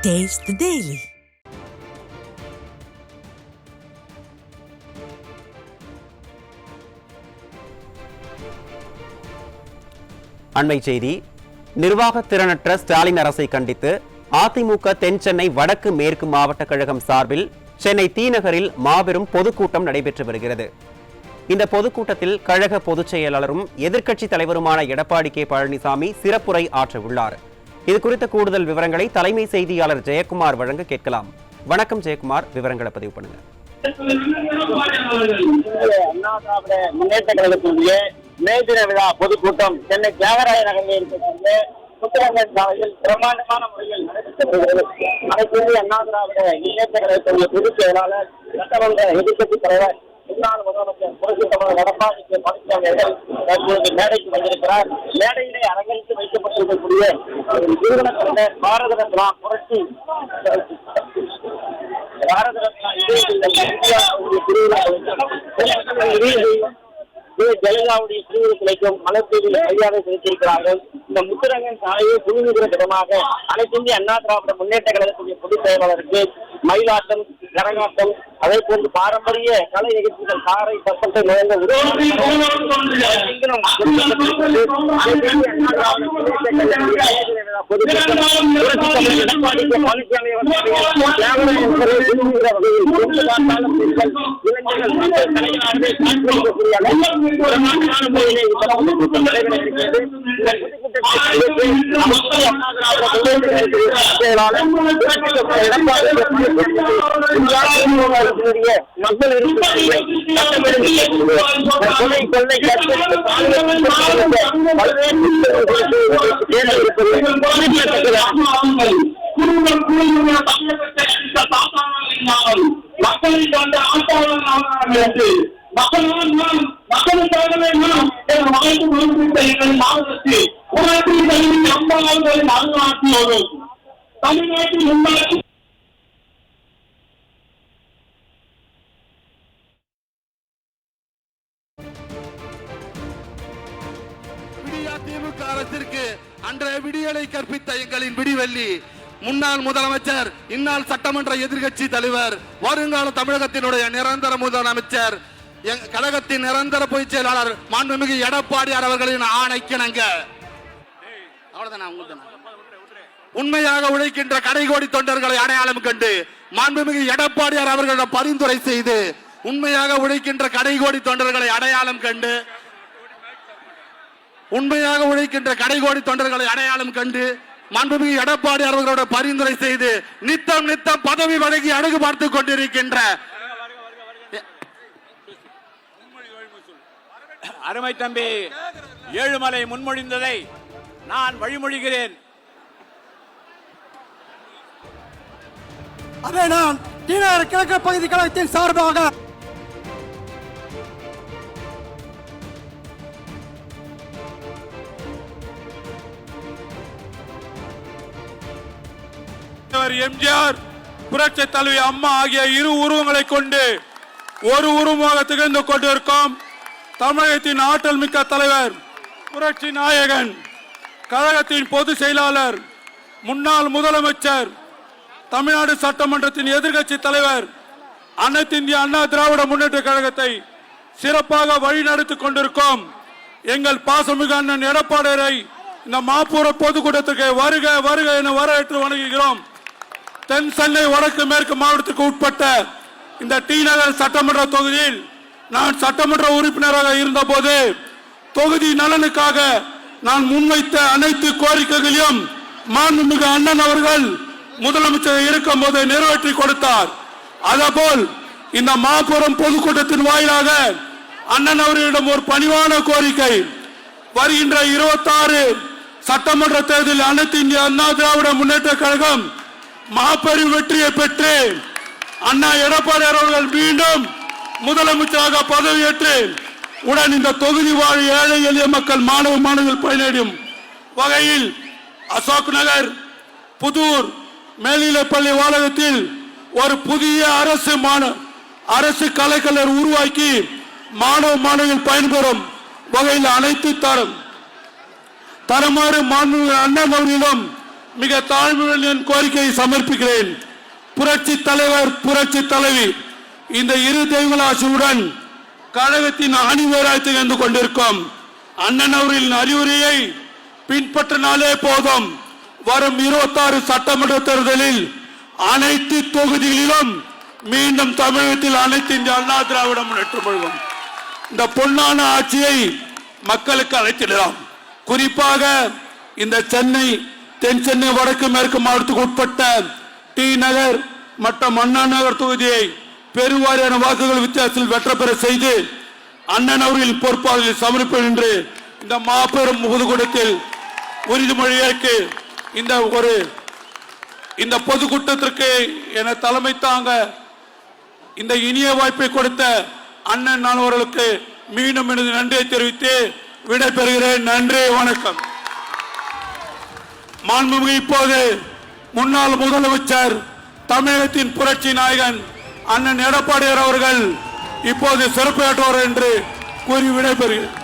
Taste the Daily. அண்மை செய்தி. நிர்வாக திறனற்ற ஸ்டாலின் அரசை கண்டித்து அதிமுக தென் சென்னை வடக்கு மேற்கு மாவட்ட கழகம் சார்பில் சென்னை தீநகரில் மாபெரும் பொதுக்கூட்டம் நடைபெற்று வருகிறது. இந்த பொதுக்கூட்டத்தில் கழக பொதுச் செயலாளரும் எதிர்க்கட்சி தலைவருமான எடப்பாடி கே பழனிசாமி சிறப்புரை ஆற்ற உள்ளார். இது குறித்த கூடுதல் விவரங்களை தலைமை செய்தியாளர் ஜெயக்குமார் வழங்க கேட்கலாம். வணக்கம் ஜெயக்குமார், விவரங்களை பதிவு பண்ணுங்க. அண்ணா திராவிட முன்னேற்ற கழகத்தினுடைய மேதின விழா பொதுக்கூட்டம் சென்னை தியாகராய நகரில் இருக்கக்கூடிய முத்துரங்கன் சாலையில் பிரம்மாண்டமான முறையில் நடைபெற்று வருகிறது. அனைத்து அண்ணா திராவிட முன்னேற்ற கழகத்தினுடைய பொதுச் செயலாளர், சட்டமன்ற எதிர்க்கட்சி தலைவர், முன்னாள் முதலமைச்சர் புரட்சித் தலைவர் எடப்பாடி கே பழனிசாமி அவர்கள் தற்போது மேடைக்கு வந்திருக்கிறார். மேடையிலே அலங்கரித்து வைக்கப்பட்டிருக்கக்கூடிய நிறுவனத்தினர் பாரத ரத்னா புரட்சி பாரத ரத்னா இந்தியாவுடைய ஜெயலலிதாவுடைய திருவுருளைக்கும் மலர்தூவியில் மரியாதை செலுத்தியிருக்கிறார்கள். இந்த முத்துரங்கன் சாலையை குழுமிகிற விதமாக அனைத்து இந்திய அண்ணா திராவிட முன்னேற்ற கழகத்துடைய பொதுச் செயலாளருக்கு மயிலாட்டம், கரகாட்டம், அதே போன்று பாரம்பரிய கலை நிகழ்ச்சிகள், காரை பசத்தை நுழைந்த மக்கள் தமிழ்நாட்டில் திமுக அரசிற்கு அன்றைய விடியலை கற்பித்த எங்களின் விடிவெள்ளி முன்னாள் முதலமைச்சர், இந்நாள் சட்டமன்ற எதிர்க்கட்சி தலைவர், வருங்கால தமிழகத்தினுடைய நிரந்தர முதலமைச்சர், கழகத்தின் நிரந்தர பொதுச் செயலாளர் மாண்புமிகு எடப்பாடியார் அவர்களின் ஆணைக்கிணங்க உண்மையாக உழைக்கின்ற கடைகோடி தொண்டர்களை அடையாளம் கண்டு மாண்புமிகு எடப்பாடியார் அவர்களிடம் பரிந்துரை செய்து உண்மையாக உழைக்கின்ற கடைகோடி தொண்டர்களை அடையாளம் கண்டு மாண்புமிகு எடப்பாடி அவர்களோட பரிந்துரை செய்து நித்தம் பதவி வழங்கி அழகு பார்த்துக் கொண்டிருக்கின்ற அருமை தம்பி ஏழுமலை முன்மொழிந்ததை நான் வழிமொழிகிறேன். அதை நான் தீநகர் கிழக்கு பகுதி கழகத்தின் சார்பாக எம்ஜிஆர், புரட்சி தலைவி அம்மா ஆகிய இரு உருவங்களை கொண்டு ஒரு உருவமாக திகழ்ந்து கொண்டிருக்கும் தமிழகத்தின் ஆற்றல் மிக்க தலைவர், புரட்சி நாயகன், கழகத்தின் பொதுச் செயலாளர், முன்னாள் முதலமைச்சர், தமிழ்நாடு சட்டமன்றத்தின் எதிர்க்கட்சி தலைவர், அனைத்து இந்திய அண்ணா திராவிட முன்னேற்ற கழகத்தை சிறப்பாக வழிநடத்திக் கொண்டிருக்கும் எங்கள் பாசமிகு அண்ணன் எடப்பாடியாரை இந்த மாப்பூர பொதுக்கூட்டத்திற்கு வருக வருக என வரவேற்று வணங்குகிறோம். தென் சென்னை வடக்கு மேற்கு மாவட்டத்திற்கு உட்பட்ட இந்த டி நகர் சட்டமன்ற தொகுதியில் நான் சட்டமன்ற உறுப்பினராக இருந்தபோது தொகுதி நலனுக்காக நான் முன்வைத்த அனைத்து கோரிக்கைகளையும் மாண்புமிகு அண்ணன் அவர்கள் முதலமைச்சர் இருக்கும் போது நிறைவேற்றி கொடுத்தார். அதேபோல் இந்த மாபெரும் பொதுக்கூட்டத்தின் வாயிலாக அண்ணன் அவர்களிடம் ஒரு பணிவான கோரிக்கை, வருகின்ற 26 சட்டமன்ற தேர்தலில் அனைத்து இந்திய அண்ணா திராவிட முன்னேற்ற கழகம் மாபெரும் வெற்றியை பெற்று அண்ணா எடப்பாடி அவர்கள் மீண்டும் முதலமைச்சராக பதவியேற்று உடன் இந்த தொகுதி வாழ் ஏழை எளிய மக்கள், மாணவ மாணவிகள் பயனடையும் வகையில் அசோக் நகர், புதூர் மேல்நிலைப்பள்ளி வளாகத்தில் ஒரு புதிய அரசு கலைக்கல்லூரி உருவாக்கி மாணவ மாணவிகள் பயன்பெறும் வகையில் அனைத்து தரமாறு மாண்புமிகு அண்ணன் அவர்களிடம் மிக தாழ்மையுடன் என் கோரிக்கையை சமர்ப்பிக்கிறேன். புரட்சி தலைவர், புரட்சி தலைவி இந்த இரு தெய்வங்களாசியுடன் கழகத்தின் அணிவேராய் திகழ்ந்து கொண்டிருக்கும் அண்ணன் அவர்களின் அறிவுரையை பின்பற்றினாலே போதும். வரும் 26 சட்டமன்ற தேர்தலில் அனைத்து தொகுதிகளிலும் மீண்டும் தமிழகத்தில் அனைத்து இந்திய அண்ணா திராவிட முன்னேற்ற கழகம் இந்த பொன்னான ஆட்சியை மக்களுக்கு அழைத்திடலாம். குறிப்பாக இந்த சென்னை, தென் சென்னை, வடக்கு மேற்கு மாவட்டத்துக்கு உட்பட்ட டி நகர் மற்றும் அண்ணா நகர் தொகுதியை பெருவாரியான வாக்குகள் வித்தியாசத்தில் வெற்றி பெற செய்து அண்ணன் அவர்களின் பொறுப்பாளர்கள் சமர்ப்பேன் என்று இந்த மாபெரும் பொதுக்கூட்டத்தில் உறுதிமொழி ஏற்று இந்த பொதுக்கூட்டத்திற்கு என தலைமை தாங்க இந்த இனிய வாய்ப்பை கொடுத்த அண்ணன் நான் அவர்களுக்கு மீண்டும் எனது நன்றியை தெரிவித்து விடைபெறுகிறேன். நன்றி, வணக்கம். மாண்புமிகு இப்போது முன்னாள் முதலமைச்சர், தமிழகத்தின் புரட்சி நாயகன் அண்ணன் எடப்பாடியார் அவர்கள் இப்போது சிறப்பேற்றவர் என்று கூறி விடைபெறுகிறேன்.